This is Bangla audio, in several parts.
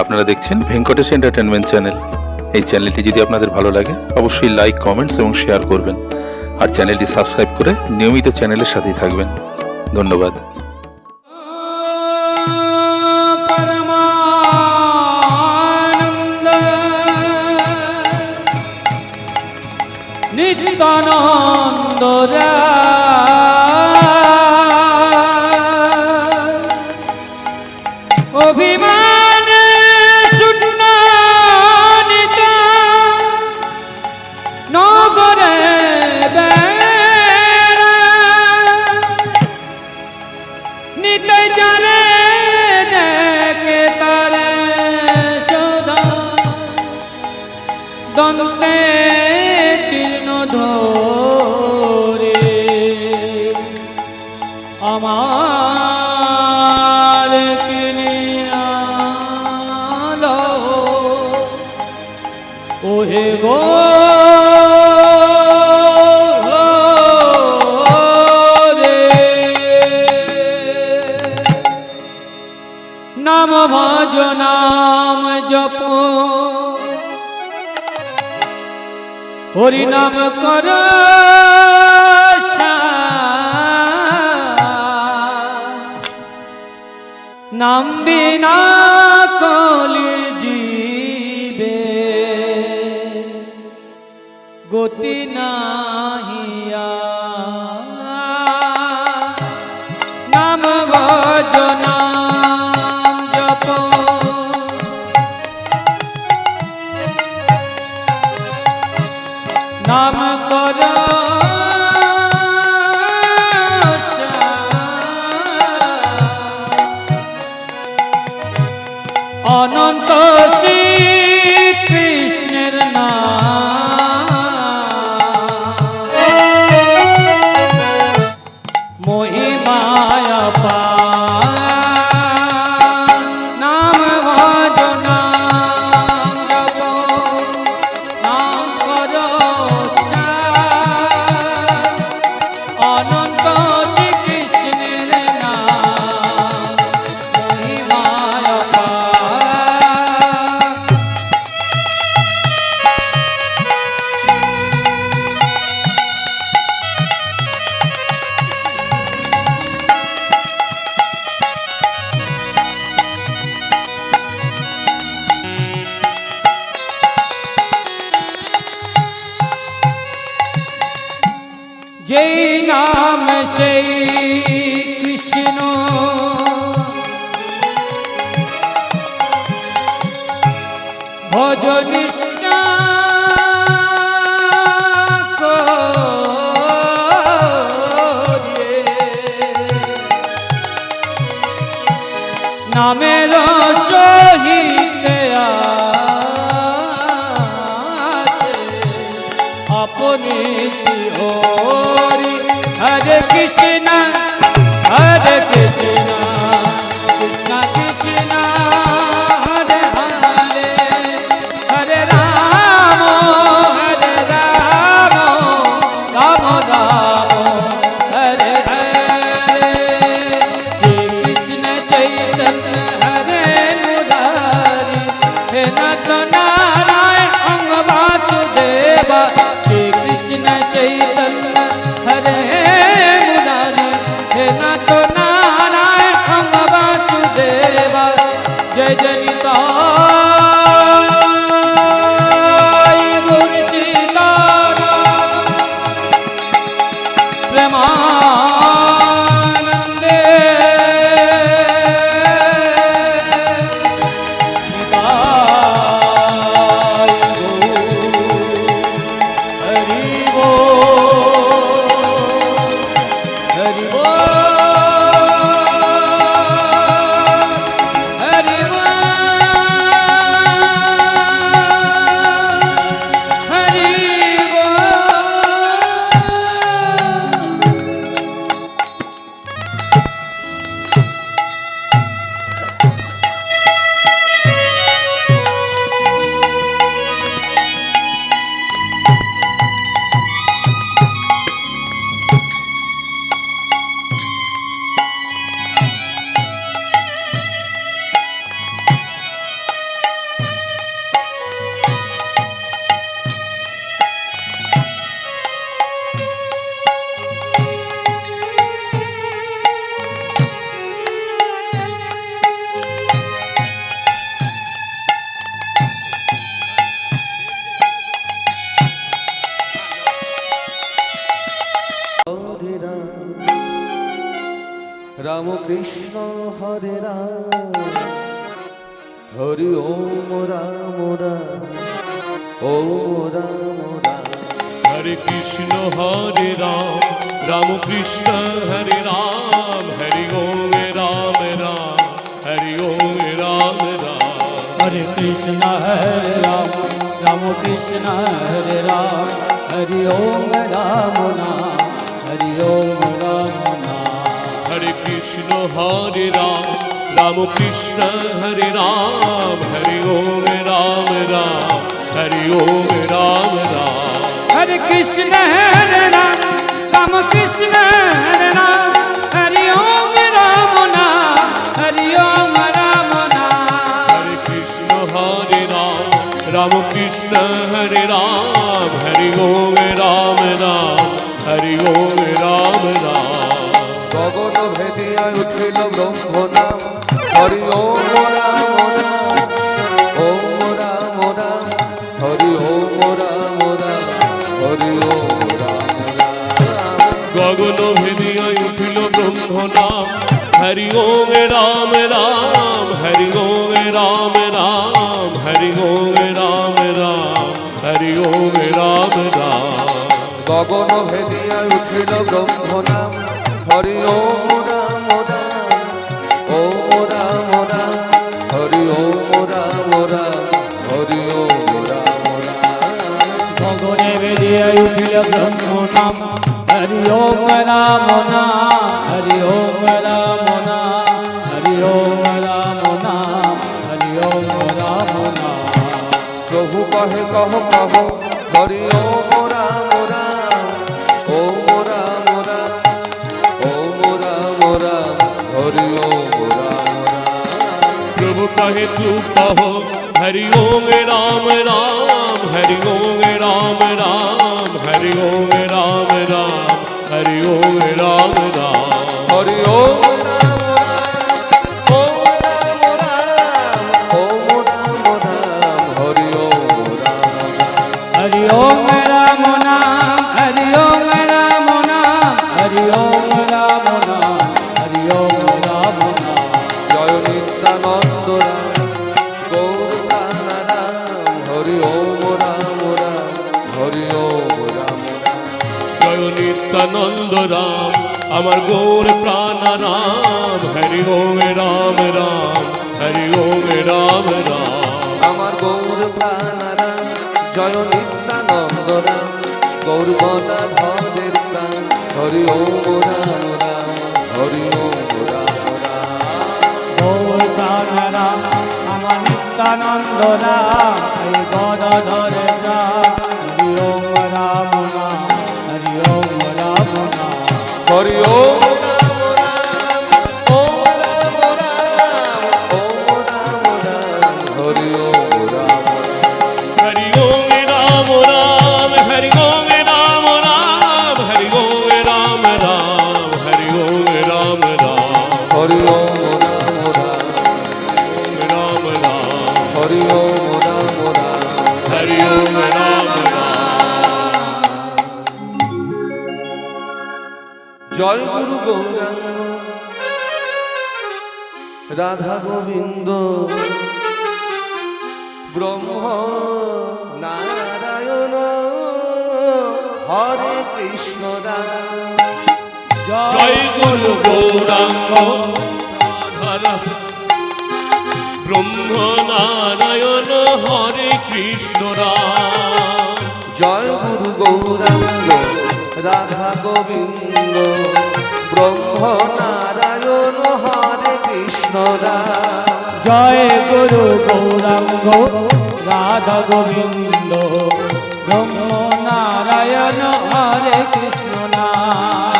আপনারা দেখছেন ভেঙ্কটেশ এন্টারটেনমেন্ট চ্যানেল। এই চ্যানেলটি যদি আপনাদের ভালো লাগে অবশ্যই লাইক, কমেন্টস এবং শেয়ার করবেন, আর চ্যানেলটি সাবস্ক্রাইব করে নিয়মিত চ্যানেলের সাথেই থাকবেন। ধন্যবাদ। নিত্যানন্দ অভিমান শূন্য নিতা নগরে নিতে যারে দেখে তারে সদা দন্তে তীর্ণ ধরে আমার কিনিয়াল ওহে গো নাম ভজ নাম জপ হরি নাম কর নাম বিনা কলি জীবে গতি নাহিয়া নাম ভজ নাম জপ নাম কর অনন্ত শ্রী কৃষ্ণের নাম মহিমায় অপার নাম ভজ নাম জপ নাম কর অনন্ত শ্রী কৃষ্ণের নাম মহিমায় অপার যেই নাম সেই কৃষ্ণ ভজ নিষ্ঠা করে নামের সহিত আছে আপনি হরি হরে কৃষ্ণ হরে কৃষ্ণ কৃষ্ণ কৃষ্ণ হরে হরে হরে রাম রাম রাম হরে হরে শ্রী কৃষ্ণ চৈতন্য হরে মুরারি হে নাথ নারায়ণ অঙ্গ বাসুদেবা শ্রী কৃষ্ণ চৈতন্য হরে মুরারি হে নাথ নারায়ণ অঙ্গ বাসুদেবা জয় জয় নিতাই গুণ সীতারাম প্রেমানন্দে নিতাই গৌর হরি বল হরি বল হরি বল কৃষ্ণ হরে রাম হরি ওম রাম রাম ওম রাম রাম। হরে কৃষ্ণ হরে রাম রাম কৃষ্ণ হরে রাম হরি ওম রাম রাম হরি ওম রাম রাম। हरे कृष्ण राम राम कृष्ण हरे राम हरि ओम राम नाम हरि ओम राम नाम। हरे कृष्ण हरे राम राम कृष्ण हरे राम हरि ओम राम राम हरि ओम राम राम। हरे कृष्ण राम राम कृष्ण हरे राम हरि ओम राम नाम हरि ओम राम नाम। हरे कृष्ण हरे राम राम कृष्ण हरे राम हरि ओम राम राम हरि ओम राम राम। গগন ভেদিয়া উঠিল ব্রহ্ম নাম হরি ওম রাম রাম ওম রাম রাম হরি ওম রাম রাম হরি ওম রাম রাম। গগন ভেদিয়া উঠিল ব্রহ্ম নাম হরি ওম রাম রাম হরি ওম রাম রাম হরি ওম রাম রাম হরি ওম রাম রাম। গগন ভেদিয়া উঠিল ব্রহ্ম নাম হরি ওম রাম রাম ওম রাম রাম হরি ওম রাম রাম হরি ওম রাম রাম। গগনে বেরিয়ে উঠিল ব্রহ্ম নাম হরি ওম রাম নাম হরি ওম রাম নাম হরি ওম রাম নাম হরি ওম রাম নাম। প্রভু কহে কহ কহ হরি ওম রাম রাম ওম রাম রাম ওম রাম রাম হরি ওম রাম রাম। प्रभु कहे तू कहो हरि ओम राम राम हरि ओम राम राम हरि ओम राम राम हरि ओम राम राम। হরি ওম রাম রাম ওম রাম রাম ওম রাম রাম হরি ওম রাম রাম। हरि ओम राम नाम हरि ओम राम नाम हरि ओम राम नाम हरि ओम राम नाम। জয় নিত্যানন্দ রাম গৌর প্রাণ রাম হরি ওম রাম রাম হরি ওম রাম রাম। জয় নিত্যানন্দ রাম আমার গৌর প্রাণ রাম হরি ওম রাম রাম হরি ওম রাম রাম। আমার গৌর প্রাণ রাম জয় নিত্যানন্দ রাম গৌর গদাধরের প্রাণ হরি ওম রাম রাম হরি ওম রাম রাম। গৌর প্রাণ রাম আমার নিত্যানন্দ রাম হরি গদাধর রাম হরি ওম রাম নাম হরি ওম রাম নাম। হরি ওম রাম রাম ওম রাম রাম ওম রাম রাম হরি ওম রাম রাম। हरि ओम राम राम हरि ओम राम राम हरि ओम राम राम हरि ओम राम राम হরি ওম রাম রাম राम राम হরি ওম রাম রাম। हरि ओम राम राम। জয় গুরু গৌরাঙ্গ রাধা গোবিন্দ ব্রহ্ম নারায়ণ হরে কৃষ্ণ রাম। জয় গুরু গৌরাঙ্গ রাধা ব্রহ্ম নারায়ণ হরে কৃষ্ণ রাম। জয় গুরু গৌরাঙ্গ রাধা গোবিন্দ ব্রহ্ম নারায়ণ হরে কৃষ্ণ রাম। জয় গুরু গৌরাঙ্গ রাধা গোবিন্দ ব্রহ্ম নারায়ণ হরে কৃষ্ণ নাম।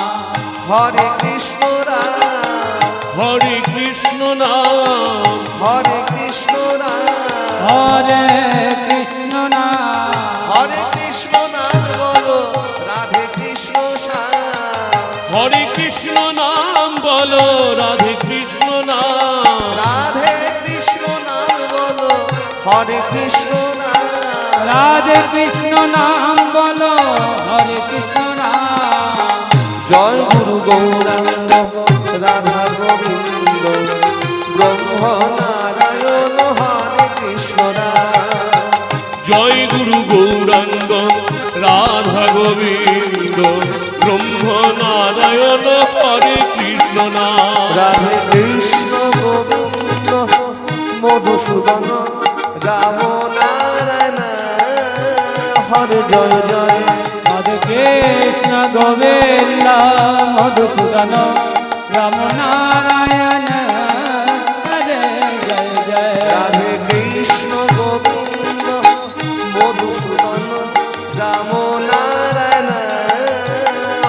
হরে কৃষ্ণ রাম হরে কৃষ্ণ নাম হরে কৃষ্ণ রাম হরে কৃষ্ণ নাম হরে কৃষ্ণ নাম বলো রাধে কৃষ্ণ শ্যাম। হরে কৃষ্ণ নাম বলো রাধে কৃষ্ণ নাম রাধে কৃষ্ণ নাম বলো হরে কৃষ্ণ নাম। রাধে কৃষ্ণ নাম বলো হরে কৃষ্ণ নাম। জয় গুরু গৌরাঙ্গ রাধা গোবিন্দ রাধে কৃষ্ণ গোবিন্দ মধুসূদন রাম নারায়ণ হরে জয় জয় রাধে কৃষ্ণ গোবিন্দ মধুসূদন রাম নারায়ণ হরে জয় জয় রাধে কৃষ্ণ গোবিন্দ মধুসূদন রাম নারায়ণ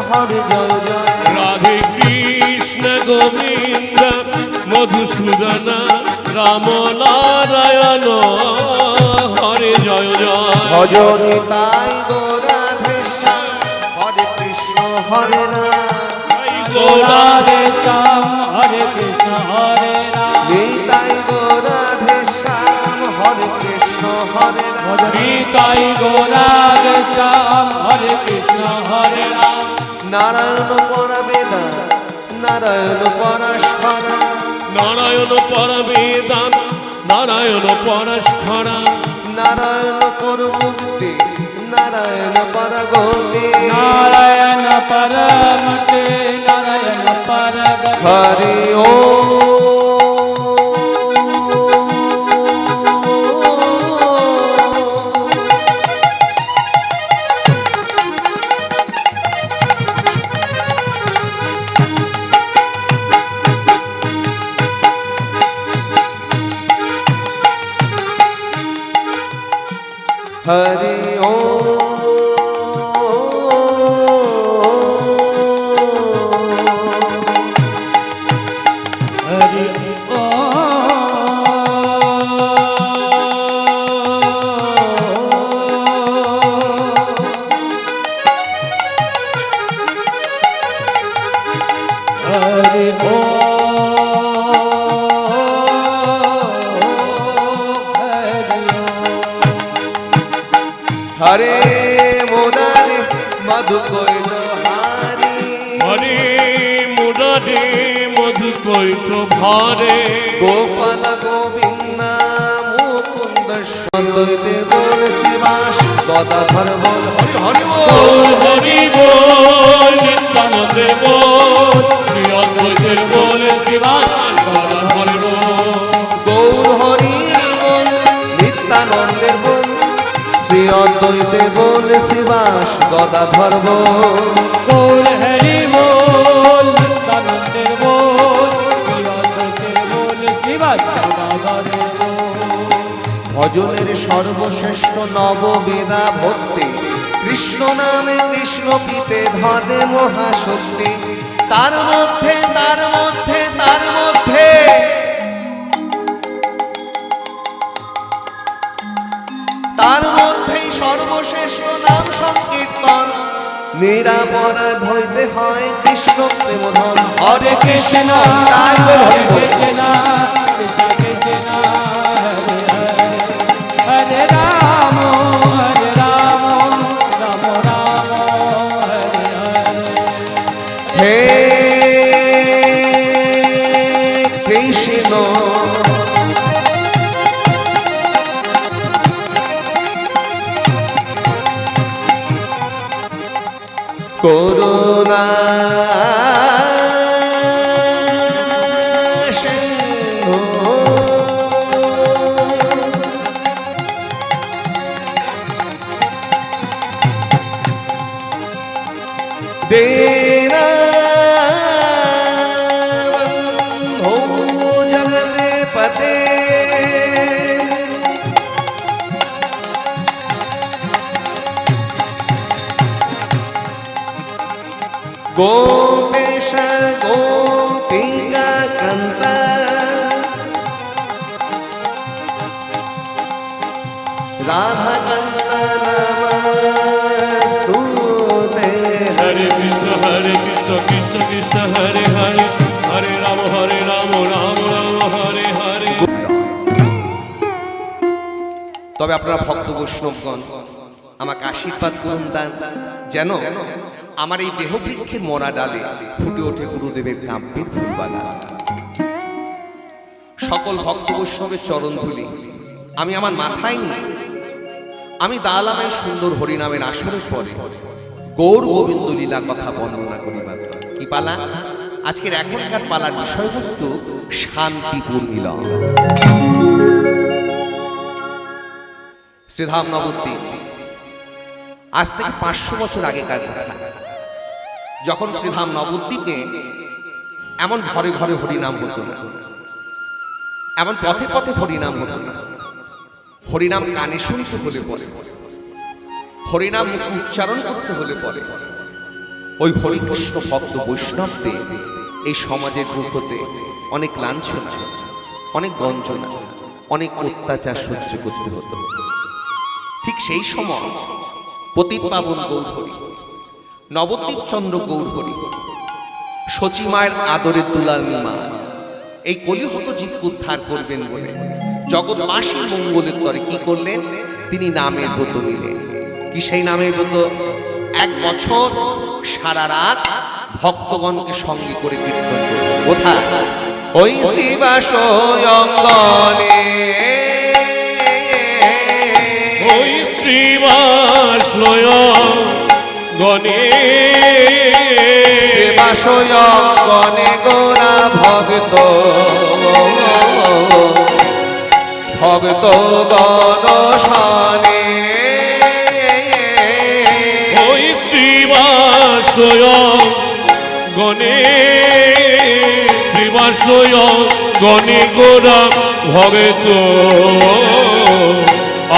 হরে জয় জয় রাধে কৃষ্ণ গোবিন্দ মধুসূদন রাম নারায়ণ হরে জয় জয় ভজনি তাই গো রাধে শ্যাম হরে কৃষ্ণ হরে রাম রাধে শ্যাম হরে কৃষ্ণ হরে রাম নিতাই গো রাধে শ্যাম হরে কৃষ্ণ হরে রাম নিতাই গো রাধে শ্যাম হরে কৃষ্ণ হরে রাম নারায়ণ পরবেদা নারায়ণ পরস্পর নারায়ণ পরবেদান নারায়ণ পরস্পরা নারায়ণ পর মুক্তি নারায়ণ পর গতি নারায়ণ পরমতে নারায়ণ পরগতি হরি ও हरि हरि हरि हरे मुरारी मधु कोइल हारी হরে মুরারে মধু কৈত ভারে गोपाल गोविंद मुकुंद सदयते बोल शिवास गदाधर बोल हरि हरि बोल হরি বল নিত্যানন্দে বল শ্রী অদ্বৈতের বল শিবান গদাধর বল গৌর হরি বল নিত্যানন্দের বল শ্রী অদ্বৈতে বল শিবাস গদাধর বল बोल हरि बोल नित्यानंदेर बोल श्रीअद्वैतेर बोल शिवाचार्येर बोल ভজনের সর্বশ্রেষ্ঠ নববেদা ভক্তি কৃষ্ণ নামে কৃষ্ণ পিতে ধরে মহাশক্তি তার মধ্যে তার মধ্যে তার মধ্যে তার মধ্যেই সর্বশ্রেষ্ঠ নাম সংকীর্তন নিরাপরাধ হইতে হয় কৃষ্ণ প্রেমধন হরে কৃষ্ণ তাই বল হরি বল। कृष्ण कृष्ण कृष्ण हरे हरे हरे राम राम राम हरे हरे হে কৃষ্ণ করুণা সিন্ধু दीनबन्धो जगदेपते गोपेश गोपिका कान्त राधा कान्त नमस्तुते হরে কৃষ্ণ কৃষ্ণ কৃষ্ণ হরে হরে হরে রাম রাম রাম হরে হরে তবে আপনারা ভক্ত বৈষ্ণবগণ আমাকে আশীর্বাদ করুন দান যেন আমার এই দেহবৃক্ষের মরা ডালে ফুটে ওঠে গুরুদেবের কাব্যের ফুলবাগান। সকল ভক্ত বৈষ্ণবের চরণ ধুলি আমি আমার মাথায় নিয়ে আমি দালামের সুন্দর হরিনামের আসরের পরে গৌর গোবিন্দ লীলা কথা বর্ণনা করি মাত্র কি পালা আজকের এখনকার পালার বিষয়বস্তু শান্তিপুর মিলন। শ্রীধাম নবদ্বীপ আজ থেকে 500 বছর আগেকার কথা, যখন শ্রীধাম নবদ্বীপে এমন ঘরে ঘরে হরিনাম হতো না, এমন পথে পথে হরিনাম হতো না। হরিনাম কানে শুনতে হলে পরে, হরিনাম মুখে উচ্চারণ করতে হলে পরে ওই হরিকৃষ্ণ ভক্ত বৈষ্ণবদের এই সমাজের বুক হতে অনেক লাঞ্ছনা, অনেক গঞ্জনা, অনেক অত্যাচার সহ্য করতে হতো। ঠিক সেই সময় পতিত পাবন গৌরহরি, নবদ্বীপ চন্দ্র গৌরহরি, শচী মায়ের আদরের দুলালী মা এই কলিহত জীবকে উদ্ধার করবেন বলে জগৎবাসীর মঙ্গলের তরে কি করলেন? তিনি নামের ব্রত নিলেন। কি সেই নামের ব্রত? 1 বছর সারা রাত ভক্তগণকে সঙ্গে করে কীর্তন করলেন। কোথায়? ওই শ্রীবাসয়ঙ্গনে, ওই শ্রীবাসয়ঙ্গনে, শ্রীবাসয়ঙ্গনে গোরা ভক্ত ভক্ত গণশানে, ওই শ্রীবাসয়ঙ্গনে, শ্রীবাসয়ঙ্গনে গোরা ভগত,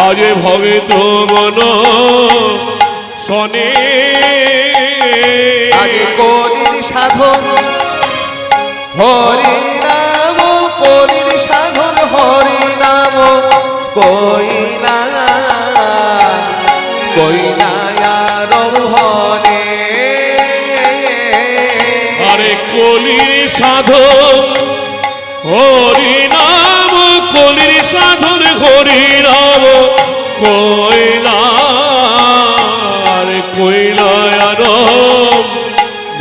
আজ ভগত গণ শনে, আগে কলির সাধন হরি নাম, কলির সাধন হরি নাম কইলা রোহনে, আরে কলির সাধন হরি নাম, কলির সাধন হরি নাম কইলা, আরে কইলা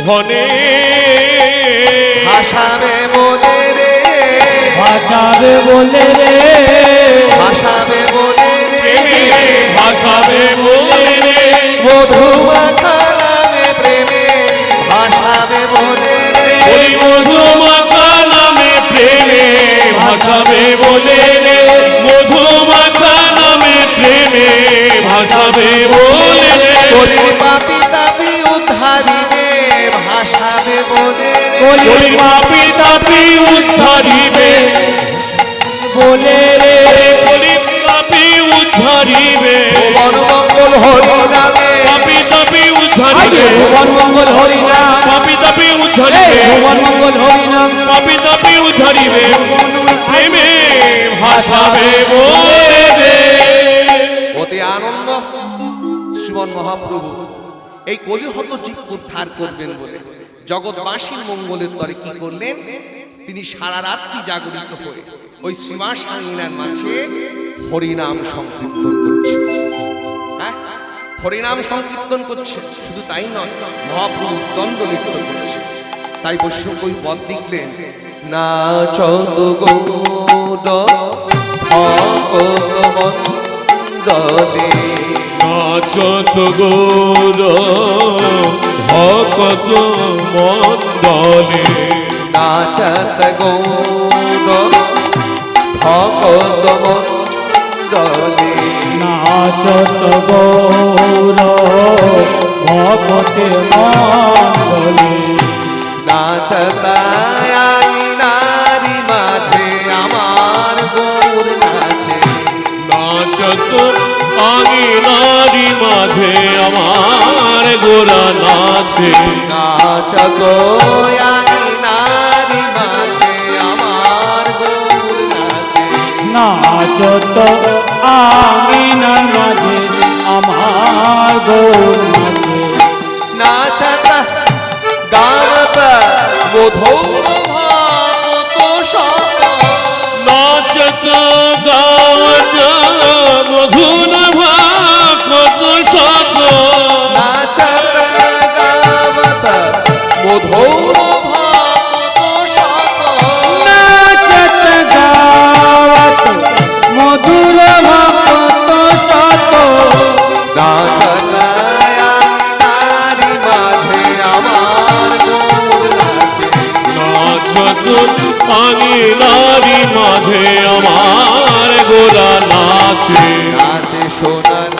ভনে, ভাষাবে বলে রে, ভাষাবে বলে রে, ভাষাবে বলে রে, ভাষাবে বলে রে, মধুমাখা নামে প্রেমে, ভাষাবে বলে রে, ওই মধুমাখা নামে প্রেমে, ভাষাবে বলে রে, মধুমাখা নামে প্রেমে, ভাষাবে বলে রে, কলির পাপি তাপি উদ্ধারিবে, ভাষাবে বলে রে, কলির পাপি তাপি উদ্ধারিবে বলে রে, কলির পাপি উদ্ধারিবে, ভুবন মঙ্গল হরি নামে, পাপি তাপি উদ্ধারিবে, আগে ভুবন মঙ্গল হরি নাম, পাপি তাপি এই উদ্ধারিবে, ভুবন মঙ্গল হরি নাম, পাপি তাপি উদ্ধারিবে, প্রেমে ভাষাবে বলে রে। অতি আনন্দ শ্রীমন মহাপ্রভু এই কলিহত জীবকে উদ্ধার করবেন বলে জগৎবাসীর মঙ্গলের তরে কি করলেন? তিনি সারা রাত্রি জাগরিত হয়ে ওই শ্রীমা সাঙ্গিনার মাঝে হরিনাম সংকীর্তন করছে। হ্যাঁ, হরিনাম সংকীর্তন করছে। শুধু তাই নয়, মহাপ্রভু দণ্ড নৃত্য করছে। তাই বৈষ্ণব ওই পদ লিখলেন, নাচত গৌর ভগত মণ্ডলে, নাচত গৌর ভকত মণ্ডলে, নাচত গৌর ভগত মণ্ডলে, নাচত গৌর ভকতে মণ্ডলে, নাচত নারী মাঝে আমার গৌর নাচে, নাচত আঙিনারি মাঝে আমার গোরা নাচে, নাচত নারী মাঝে আমার গৌর নাচে, নাচত আঙিনার মাঝে আমার গৌর নাচে, নাচত গানত মধুর ভাগত শত, নাচত গাওয়াত মধুর ভাগত শত, নাচত গানত মধুর ভাগত শত, নাচত গাওয়াত মধুর ভক্ত শত, নাচত নারী মাঝে আমার গৌর নাচে, নাচে নাচে সোনার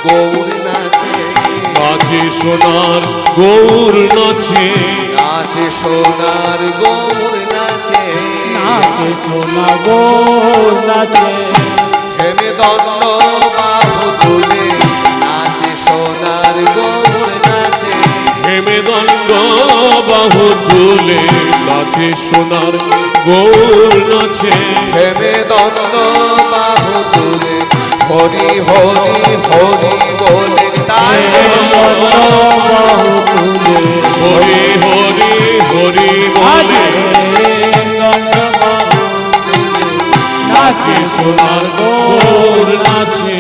গৌর নাচে, নাচে সোনার গৌর নাচে, নাচে সোনার গৌর নাচে, নাচে সোনা গো নাচে, হেমে দণ্ড বাহু তুলে নাচে সোনার গৌর নাচে, হেমে দণ্ড বাহু তুলে নাচে সোনার গৌর নাচে, হেমে দণ্ড বাহু তুলে হরি হরি হরি বলে তাই বাহু তুলে হরি হরি হরি বলে নাচে সোনার গৌর নাচে।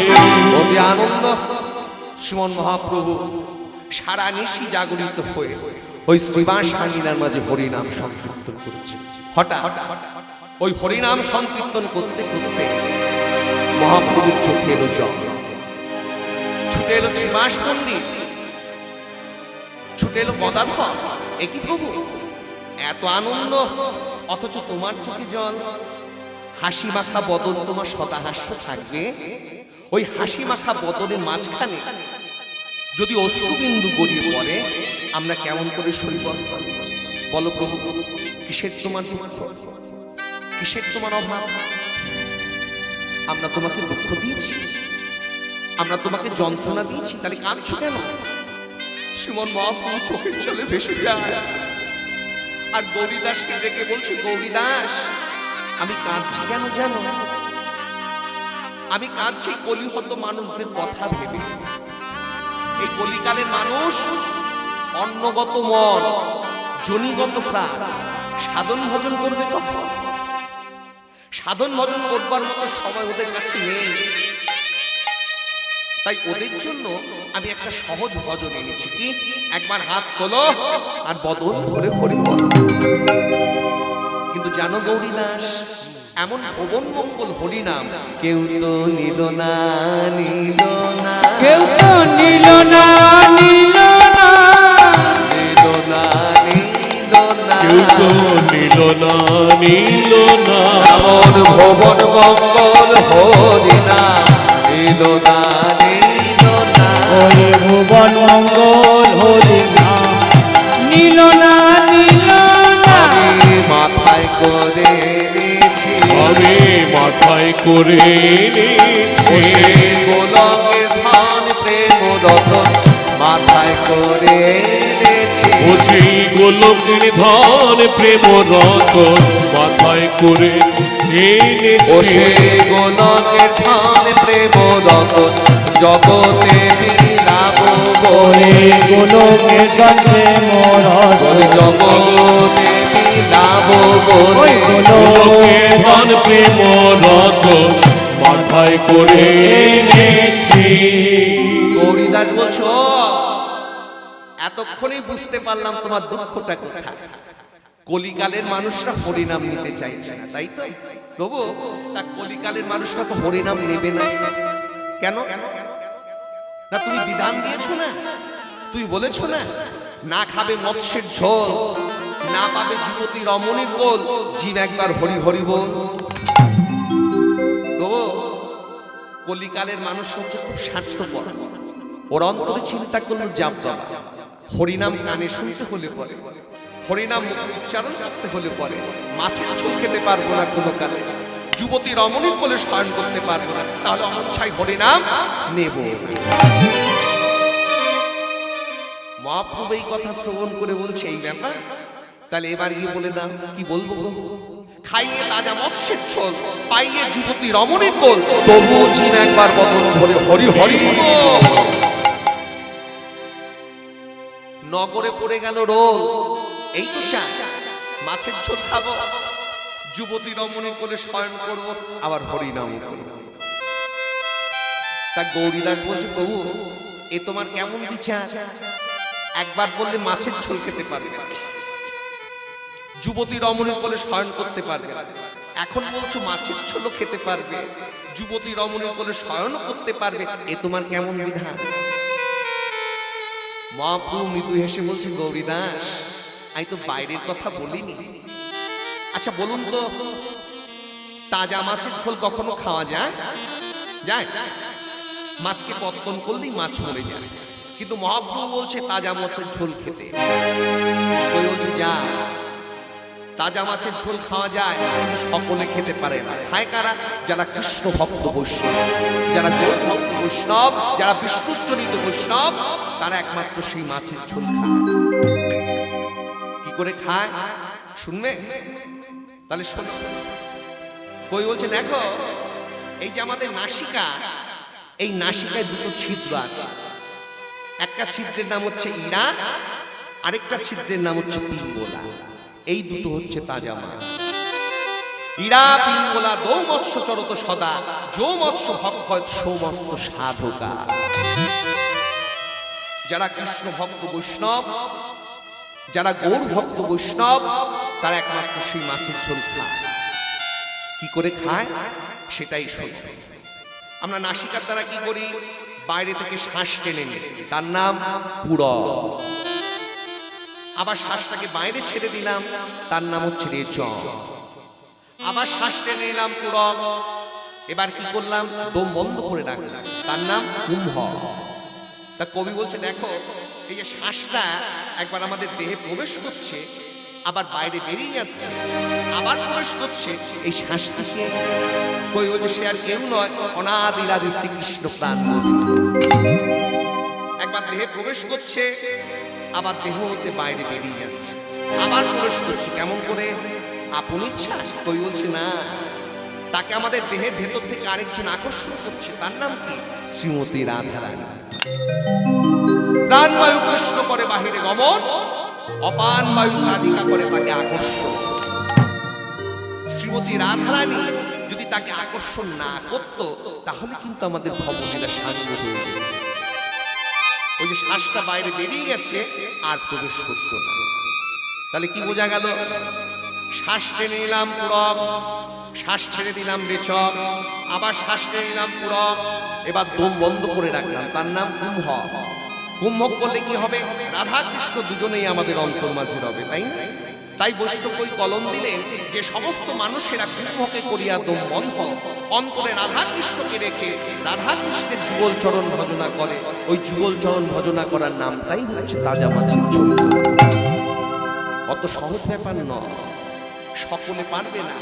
অতি আনন্দ শ্রীমন মহাপ্রভু সারা নিশি জাগরিত হয়ে ওই শ্রীবাস হাঙ্গিনার মাঝে হরিনাম সংকীর্তন করছে। হঠাৎ ওই হরিনাম সংকীর্তন করতে করতে মহাপ্রভুর চোখে এলো জল, ছুটে এলো শ্রীবাস পণ্ডিত, ছুটে এলো গদাধর। একই প্রভু, এত আনন্দ অথচ তোমার চোখে জল, হাসি মাখা বদন তোমার সদা হাস্য থাকবে, ওই হাসি মাখা বদনের মাঝখানে যদি অশ্রুবিন্দু গড়িয়ে পড়ে আমরা কেমন করে সইব? বলো প্রভু, কিসের তোমার দুঃখ, কিসের তোমার অভাব? আমরা তোমাকে দুঃখ দিয়েছি, আমরা তোমাকে যন্ত্রণা দিয়েছি, তাহলে কাঁদছো কেন? শ্রীমন মহাপ্রভু চোখের জলে ভেসে যায় আর গৌরীদাসকে ডেকে বলছে, গৌরীদাস আমি কাঁদছি কেন জানো? আমি কাঁদছি কলিহত মানুষদের কথা ভেবে। এই কলিকালের মানুষ অন্নগত মন, জনিগত প্রাণ, সাধন ভজন করবে কখন? সাধন ভজন করবার মতো সময় ওদের কাছে নেই। তাই ওদের জন্য আমি একটা সহজ ভজন এনেছি। কি? একবার হাত তোলো আর বদন ভরে ভরে বলো। কিন্তু জানো গৌরীদাস, এমন ভুবন মঙ্গল হরিনাম কেউ তো নিল না, নিল না, কেউ তো নিল না, নিল না, নিল না, নিল না, কেউ তো নিল না, নিল না, এমন ভুবন মঙ্গল হরিনাম নিল না, নিল না, ওরে ভুবন মঙ্গল হরি নাম নিল না, নিল না, আমি মাথায় করে এনেছি, আমি মাথায় করে ও এনেছি, সেই গোলকের ধান প্রেম রতন মাথায় করে এনেছি, ও সেই গোলকের ধন প্রেম রতন মাথায় করে ও এনেছি, সেই গোলকের ধান প্রেম রতন জগতে বিলাবো বলে, গোলকে গন্ধে মোর বলে জগতে বিলাবো বলে, গোলকের ধন প্রেম রতন মাথায় করে এনেছি। গৌরীদাস বলছো, এতক্ষণেই বুঝতে পারলাম তোমার দুঃখটা কোথায়। কলিকালের মানুষরা হরিনাম নিতে চাইছে না, তাই তো প্রভু? তা কলিকালের মানুষরা তো হরিনাম নেবে না কেন? না তুমি বিধান দিয়েছো না, তুই বলেছো না, না খাবে মৎস্যের ঝোল, না পাবে যুবতী রমণীর কোল, জীব একবার হরি হরি বল। প্রভু, কলিকালের মানুষ হচ্ছে খুব স্বার্থপর, ওর অন্তরে চিন্তা করলো জাপ বাবা, হরিনাম কানে শুনতে হলে পরে, হরিনাম মুখে উচ্চারণ করতে হলে পরে, মাছের ঝোল খেতে পারবো না কোনো কালে, যুবতী রমণীর কোলে শয়ন করতে পারবো না, তাহলে অনচ্ছাই হরিনাম নেব। মহাপ্রভু এই কথা শ্রবণ করে বলছে, এই ব্যাপার, তাহলে এবার গিয়ে বলে দাও কি বলবো? খাইয়ে তাজা মৎস্যের ঝোল, পাইয়ে যুবতী রমণীর কোল, তবু জিন একবার বদন ভরে হরি হরি বল। নগরে পড়ে গেল রোল, এই তো চাই মাছের ঝোল খাবো, যুবতী রমণীর কোলে শয়ন করবো, আবার হরিনাম করবো। তা গৌরীদাস বলছে, প্রভু এ তোমার কেমন বিচার? একবার বললে মাছের ঝোল খেতে পারবে, যুবতী রমণীর কোলে শয়ন করতে পারবে, এখন বলছো মাছের ঝোলও খেতে পারবে, যুবতী রমণীর কোলে শয়ন করতে পারবে, এ তোমার কেমন বিধান? মহাপ্রভু মৃদু হেসে বলছে, গৌরীদাস আমি তো বাইরের কথা বলিনি। আচ্ছা বলুন তো, তাজা মাছের ঝোল কখনো খাওয়া যায়? যায়? মাছকে পত্তন করলেই মাছ মরে যায়, কিন্তু মহাপ্রভু বলছে তাজা মাছের ঝোল খেতে। কই বলছে যা, তাজা মাছের ঝোল খাওয়া যায়, কিন্তু সকলে খেতে পারে না। খায় কারা? যারা কৃষ্ণ ভক্ত বৈষ্ণব, যারা গৌর ভক্ত বৈষ্ণব, যারা বিষ্ণুচরিত বৈষ্ণব, তারা একমাত্র সেই মাছের ঝোল খায়। কি করে খায় শুনবে? তাহলে শোনো। কই বলছে দেখো, এই যে আমাদের নাসিকা, এই নাসিকায় দুটো ছিদ্র আছে। একটা ছিদ্রের নাম হচ্ছে ইরা, আরেকটা ছিদ্রের নাম হচ্ছে পিঙ্গলা। এই দুটো হচ্ছে তাজা মাছ। ইরা পিঙ্গলা দৌ মৎস্য চরত সদা, যো মৎস্য ভক্ষয় সমস্ত সাধকা। যারা কৃষ্ণ ভক্ত বৈষ্ণব, যারা গৌর ভক্ত বৈষ্ণব, তারা একমাত্র সেই মাছের ঝোল খায়। কি করে খায় সেটাই শোনো। আমরা নাসিকার দ্বারা কি করি? বাইরে থেকে শ্বাস টেনে নিই, তার নাম পুরব। আবার শ্বাসটাকে বাইরে ছেড়ে দিলাম, তার নাম হচ্ছে রেচন। আবার শ্বাস টেনে নিলাম পুরব। এবার কি করলাম? দম বন্ধ করে রাখলাম, তার নাম কুম্ভ। তা কবি বলছে দেখো, এই যে শ্বাসটা একবার আমাদের দেহে প্রবেশ করছে, আবার বাইরে বেরিয়ে যাচ্ছে, আবার প্রবেশ করছে, এই শ্বাসটিকে কই বলছে সে আর কেউ নয়, অনাদিরাদি শ্রীকৃষ্ণ প্রাণ। একবার দেহে প্রবেশ করছে, আবার দেহ হতে বাইরে বেরিয়ে যাচ্ছে, আবার প্রবেশ করছে। কেমন করে? আপন ইচ্ছা? কই বলছে না, তাকে আমাদের দেহের ভেতর থেকে আরেকজন আকর্ষণ করছে, তার নাম কি? শ্রীমতী রাধারানী। প্রাণবায়ু কৃষ্ণ করে বাহিরে গমন, অপান বায়ু সাধিকা করে তাকে আকর্ষণ। শ্রীমতী রাধারানী যদি তাকে আকর্ষণ না করতো, তাহলে কিন্তু আমাদের ভবলীলা সাঙ্গ হয়ে যেত। ওই যে শ্বাসটা বাইরে বেরিয়ে গেছে, আর প্রবেশ করতো না। তাহলে কি বোঝা গেল? শ্বাস টেনে নিলাম পুরব, শ্বাস ছেড়ে দিলাম রেচক, আবার শ্বাস টেনে নিলাম পুরব, এবার দম বন্ধ করে রাখলাম, তার নাম কুম্ভ। কুম্ভ করলে কি হবে? রাধা কৃষ্ণ দুজনেই আমাদের অন্তর মাঝে রবে, তাই না? তাই বৈষ্ণব ওই কলম দিলেন যে সমস্ত মানুষেরা কুম্ভকে করিয়া দম বন্ধ, অন্তরে রাধা কৃষ্ণকে রেখে রাধা কৃষ্ণের যুগল চরণ ভজনা করে। ওই যুগল চরণ ভজনা করার নামটাই হচ্ছে তাজা মাছের ঝোল। অত সহজ ব্যাপার নয়, সকলে পারবে না।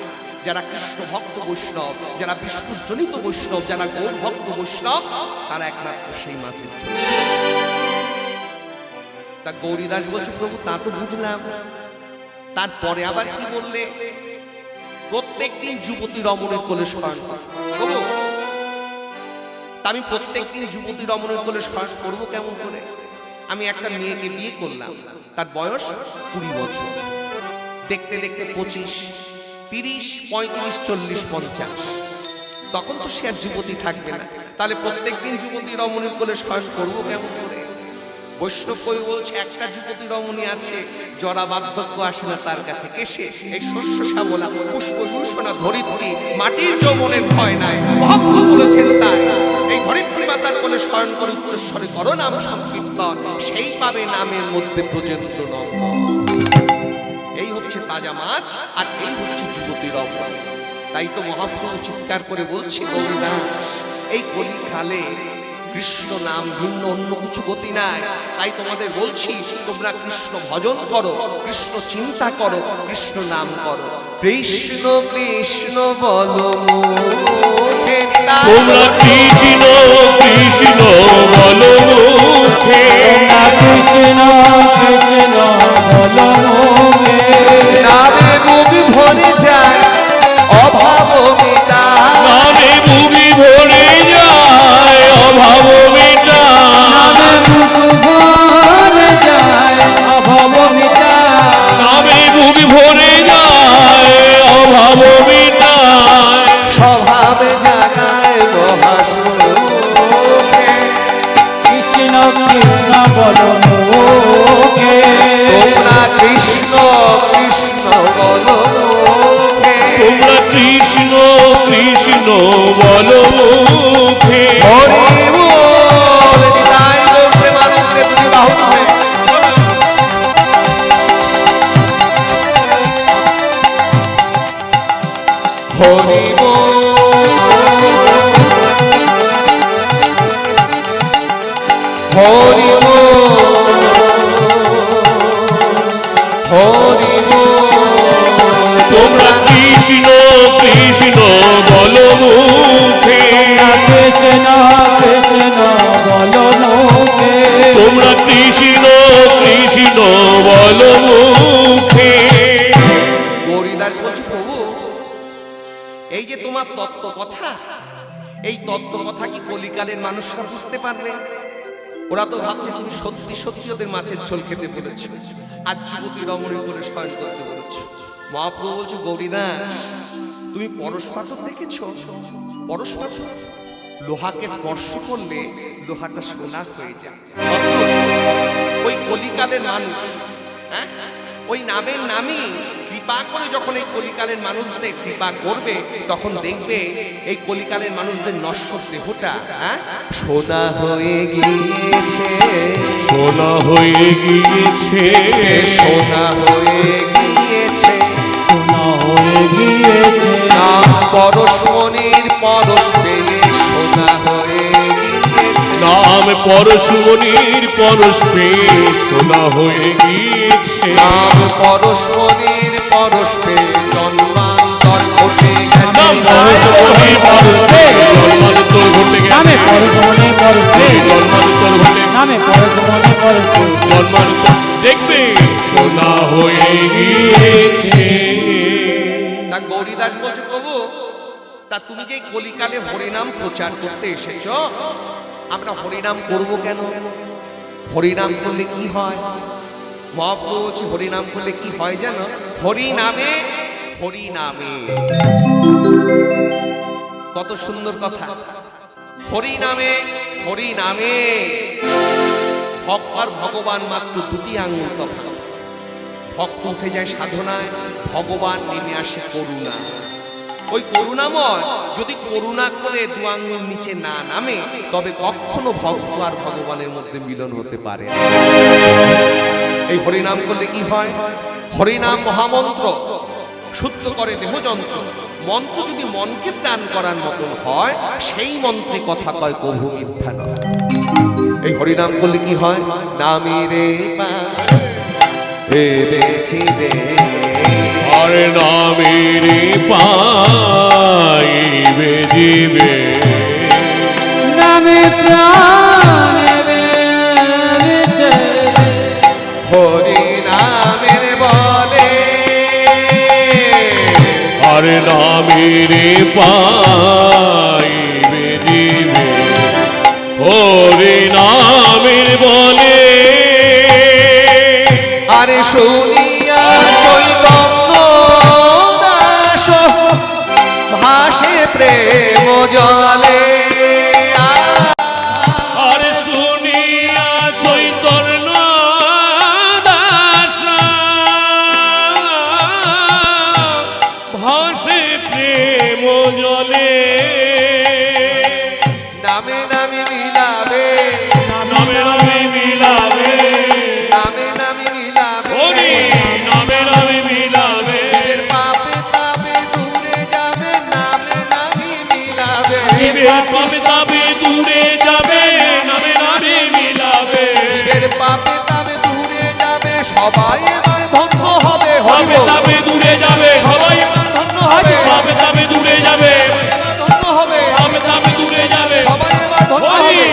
যারা কৃষ্ণ ভক্ত বৈষ্ণব, যারা বিষ্ণুজনিত বৈষ্ণব, যারা গৌর ভক্ত বৈষ্ণব, তারা একমাত্র সেই মাছের ঝোল। তা গৌরীদাস বলছে প্রভু তা তো বুঝলাম, তারপরে আবার কি বললে? প্রত্যেকদিন যুবতী রমণের কোলে শয়ন প্রভু। আমি প্রত্যেকদিন যুবতী রমণের কোলে শয়ন করবো কেমন করে? আমি একটা মেয়েকে বিয়ে করলাম, তার বয়স 20 বছর, দেখতে দেখতে 25, 30, 35, 40, 50, তখন তো সে আর যুবতী থাকবে না। তাহলে প্রত্যেকদিন যুবতী রমণীর কোলে শয়ন করবো কেমন করে? বৈষ্ণব কই বলছে একটা যুবতী রমণী আছে, জরা বার্ধক্য আসে না তার কাছে। কেসে? এই শস্য শ্যামলা পুষ্পভূষণা ধরিত্রী, মাটির যৌবনের ভয় নাই। মহাপ্রভু বলেছেন তাই, এই ধরিত্রী মাতার কোলে শয়ন করে উচ্চস্বরে করো নাম সংকীর্তন, সেই পাবে নামের মধ্যে ব্রজেন্দ্র নন্দন। এই হচ্ছে তাজা মাছ, আর এই হচ্ছে যুবতী রমণী। তাই তো মহাপ্রভু চিৎকার করে বলছে গৌরীদাস, এই কলি কালে কৃষ্ণ নাম ভিন্ন অন্য কিছু গতি নাই। তাই তোমাদের বলছি তোমরা কৃষ্ণ ভজন করো, কৃষ্ণ চিন্তা করো, কৃষ্ণ নাম করো। কৃষ্ণ কৃষ্ণ বলো মুখে, তোমরা কৃষ্ণ কৃষ্ণ বলো মুখে, কৃষ্ণ কৃষ্ণ বলো মুখে। নামে মুখ ভরে যায় অভাব মিটায়, নামে মুখে ভরে যায় অভাব মিটায়, নামে মুখ ভরে যায় অভাব মিটায়, নামে মুখ ভরে যায় অভাব মিটায়, স্বভাব জাগায় মহাসুখে। কৃষ্ণ কৃষ্ণ বলো মুখে। তোমরা কৃষ্ণ কৃষ্ণ বলো মুখে, তোমরা কৃষ্ণ কৃষ্ণ বলো মুখে। হরি বল নিতাই গৌর প্রেমানন্দে তুমি বাহু তুলে। হরি বল কৃষ্ণ কৃষ্ণ বলো মুখে, তোমরা কৃষ্ণ কৃষ্ণ বলো মুখে। গৌরীদাস বলছে প্রভু, এই যে তোমার তত্ত্ব কথা, এই তত্ত্ব কথা কি কলিকালের মানুষরা বুঝতে পারবে? ওরা তো ভাবছে তুমি সত্যি সত্যি ওদের মাছের ঝোল খেতে বলেছ, আর যুবতী রমণী করে শয়ন করতে বলেছ। মহাপ্রভু বলছে গৌরীদাস, তুমি পরশপাথর দেখেছো? পরশপাথর লোহাকে স্পর্শ করলে লোহাটা সোনা হয়ে যায়। ওই কলিকালের মানুষ, হ্যাঁ, ওই নামের নামই কৃপা করে যখন এই কলিকালের মানুষদের কৃপা করবে, তখন দেখবে এই কলিকালের মানুষদের নশ্বর দেহটা, হ্যাঁ, সোনা হয়ে গিয়েছে, সোনা হয়ে গিয়েছে, সোনা হয়ে গিয়েছে, সোনা হয়ে গিয়েছে। নাম পরশমণির পরশ পেয়ে সোনা হয়ে গিয়েছে, নাম পরশুমণির পরশ পেয়ে সোনা হয়ে গিয়েছে, নাম পরশমণির পরশ পেয়ে জন্মান্তর ঘটে গেছে, নাম পরশুমণির পরশ পেয়ে জন্মান্তর ঘটে গেছে, নামে পরশমণি পরশে, জন্মান্তর ঘটে নামে পরশমণি পরশে, জন্মান্তর দেখবে সোনা হয়ে গিয়েছে। তা গৌরীদাস বলছে প্রভু, তা তুমি যে কলিকালে হরিনাম প্রচার করতে এসেছো, আমরা হরিনাম করব কেন? হরিনাম করলে কি হয়? মহাপ্রভু বলছে হরিনাম করলে কি হয় জানো? হরিনামে, হরিনামে, কত সুন্দর কথা। হরিনামে, হরিনামে, ভক্ত আর ভগবান মাত্র দুটি আঙুল তফাৎ। ভক্ত উঠে যায় সাধনায়, ভগবান নেমে আসে করুণা। ওই করুণাময় যদি করুণা করে দু আঙুল নিচে না নামে, তবে কখনো ভক্ত আর ভগবানের মধ্যে মিলন হতে পারে না। এই হরিনাম করলে কি হয়? হরিনাম মহামন্ত্র, শুদ্ধ করে দেহযন্ত্র। মন্ত্র যদি মনকে দান করার মতন হয়, সেই মন্ত্রে কথা কয় কভু মিথ্যা নয়। এই হরিনাম করলে কি হয়? নামিরে পা বেছি রে, আর নামের পাইবে দিবে, নামে প্রাণে বেঁচে, হরি নামের বলে, আর নামের পাইবে দিবে, হরি নামের বলে। আরে শুনিয়া চৈতন্য দাস ভাসে প্রেম জলে, আর শুনিয়া চৈতন্য দাস ভাসে প্রেম জলে, নামে নামে মিলাবে, নামে নামে মিলাবে, নামে নামে মিলাবে, হরি নামে নামে মিলাবে, এর পাপে তাপে দূরে যাবে, নামে নামে মিলাবে, জীবের পাপে তাপে দূরে যাবে, নামে নামে মিলাবে, এর পাপে তাপে দূরে যাবে, সবাই এবার ধন্য হবে, পাপে তাপে দূরে যাবে, সবাই ধন্য হবে, পাপে তাপে দূরে যাবে, ধন্য হবে, পাপে তাপে দূরে যাবে, সবাই এবার ধন্য হরি হবে।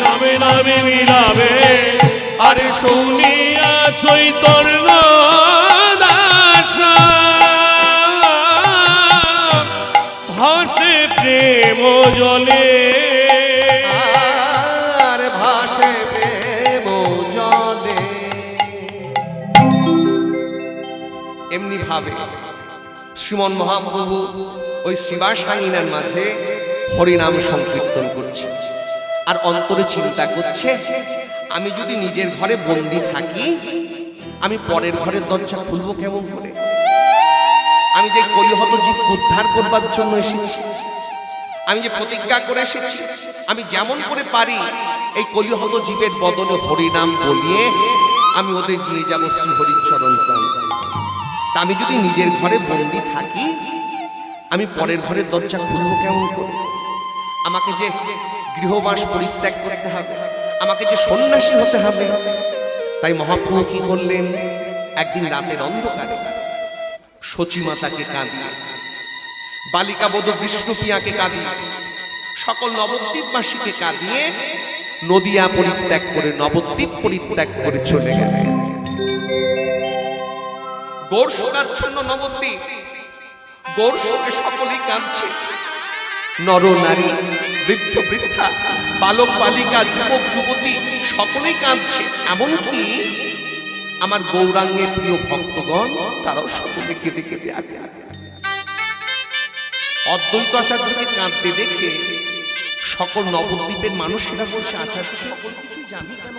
নামে নামে মিলাবে, আরে শুনিয়া চৈতন্য দাস ভাসে প্রেম জলে, আর ভাসে প্রেম জলে। এমনি ভাবে শ্রীমন মহাপ্রভু ওই শিবাসাঙ্গিনার মাঝে হরিনাম সংকীর্তন করছে, আর অন্তরে চিন্তা করছে, আমি যদি নিজের ঘরে বন্দি থাকি, আমি পরের ঘরের দরজা খুলবো কেমন করে? আমি যে কলিহত জীব উদ্ধার করবার জন্য এসেছি, আমি যে প্রতিজ্ঞা করে এসেছি, আমি যেমন করে পারি এই কলিহত জীবের বদলে হরিনাম বলিয়ে আমি ওদের নিয়ে যাব শ্রী হরিচরণ প্রান্তে। তা আমি যদি নিজের ঘরে বন্দি থাকি, আমি পরের ঘরের দরজা খুলবো কেমন করে? আমাকে যে গৃহবাস পরিত্যাগ করতে হবে, আমাকে যে সন্ন্যাসী হতে হবে। তাই মহাপ্রভু কি করলেন? একদিন রাতের অন্ধকারে সচী মাতাকে কাঁদিয়ে, বালিকা বধূ বিষ্ণুপ্রিয়াকে কাঁদিয়ে, সকল নবদ্বীপবাসীকে কাঁদিয়ে নদিয়া পরিত্যাগ করে নবদ্বীপ পরিত্যাগ করে চলে গেলেন। গৌর শোকাচ্ছন্ন নবদ্বীপ, গৌর শোকে সকলেই কাঁদছে। নর নারী, বৃদ্ধ বৃদ্ধা, বালক বালিকা, যুবক যুবতী সকলেই কাঁদছে। এমনকি আমার গৌরাঙ্গের প্রিয় ভক্তগণ তারাও সকলে কেঁদে কেঁদে আগে অদ্বৈত আচার্যকে কাঁদতে দেখে সকল নবদ্বীপের মানুষেরা বলছে, আচার্য সকল কিছুই জানি কেন?